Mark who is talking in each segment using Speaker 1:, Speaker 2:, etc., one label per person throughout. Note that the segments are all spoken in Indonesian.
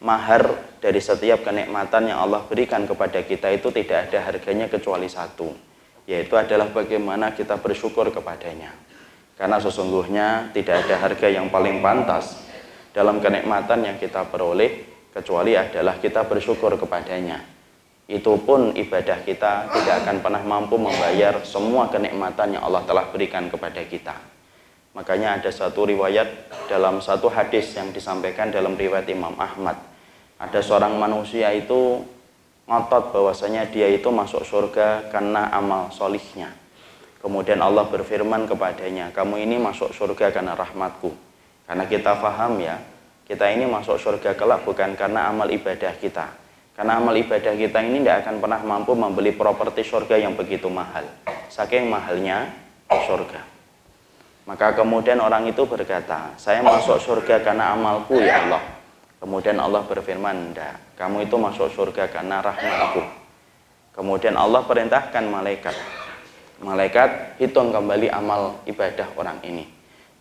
Speaker 1: Mahar dari setiap kenikmatan yang Allah berikan kepada kita itu tidak ada harganya kecuali satu, yaitu adalah bagaimana kita bersyukur kepadanya. Karena sesungguhnya tidak ada harga yang paling pantas dalam kenikmatan yang kita peroleh kecuali adalah kita bersyukur kepadanya. Itu pun ibadah kita tidak akan pernah mampu membayar semua kenikmatan yang Allah telah berikan kepada kita. Makanya ada satu riwayat dalam satu hadis yang disampaikan dalam riwayat Imam Ahmad. Ada seorang manusia itu ngotot bahwasanya dia itu masuk surga karena amal solihnya. Kemudian Allah berfirman kepadanya, kamu ini masuk surga karena rahmatku. Karena kita paham ya, kita ini masuk surga kelak bukan karena amal ibadah kita. Karena amal ibadah kita ini tidak akan pernah mampu membeli properti surga yang begitu mahal. Saking mahalnya surga. Maka kemudian orang itu berkata, saya masuk surga karena amalku ya Allah. Kemudian Allah berfirman, enggak, kamu itu masuk surga karena rahmatku. Kemudian Allah perintahkan malaikat. Malaikat hitung kembali amal ibadah orang ini.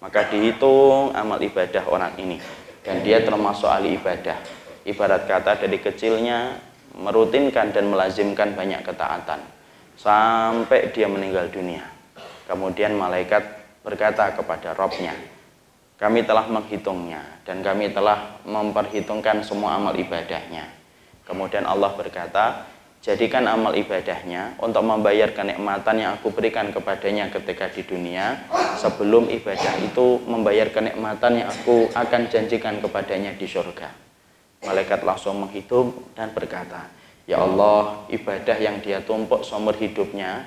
Speaker 1: Maka dihitung amal ibadah orang ini. Dan dia termasuk ahli ibadah. Ibarat kata dari kecilnya merutinkan dan melazimkan banyak ketaatan. Sampai dia meninggal dunia. Kemudian malaikat berkata kepada Robnya, kami telah menghitungnya dan kami telah memperhitungkan semua amal ibadahnya. Kemudian Allah berkata, jadikan amal ibadahnya untuk membayar kenikmatan yang aku berikan kepadanya ketika di dunia, sebelum ibadah itu membayar kenikmatan yang aku akan janjikan kepadanya di surga. Malaikat langsung menghitung dan berkata, ya Allah, ibadah yang dia tumpuk seumur hidupnya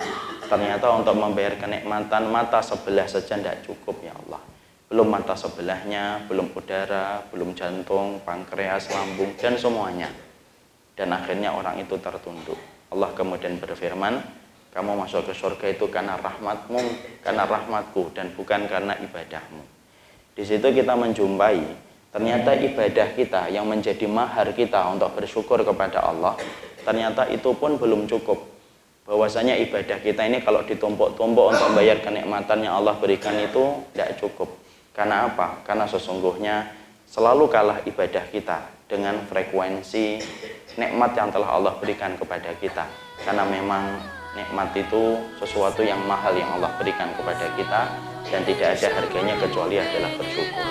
Speaker 1: ternyata untuk membayar kenikmatan mata sebelah saja tidak cukup ya Allah. Belum mata sebelahnya, belum udara, belum jantung, pankreas, lambung, dan semuanya. Dan akhirnya orang itu tertunduk. Allah kemudian berfirman, kamu masuk ke surga itu karena rahmatmu, karena rahmatku, dan bukan karena ibadahmu. Di situ kita menjumpai, ternyata ibadah kita yang menjadi mahar kita untuk bersyukur kepada Allah, ternyata itu pun belum cukup. Bahwasanya ibadah kita ini kalau ditumpuk-tumpuk untuk membayar kenikmatan yang Allah berikan itu tidak cukup. Karena apa? Karena sesungguhnya selalu kalah ibadah kita dengan frekuensi nikmat yang telah Allah berikan kepada kita. Karena memang nikmat itu sesuatu yang mahal yang Allah berikan kepada kita dan tidak ada harganya kecuali adalah bersyukur.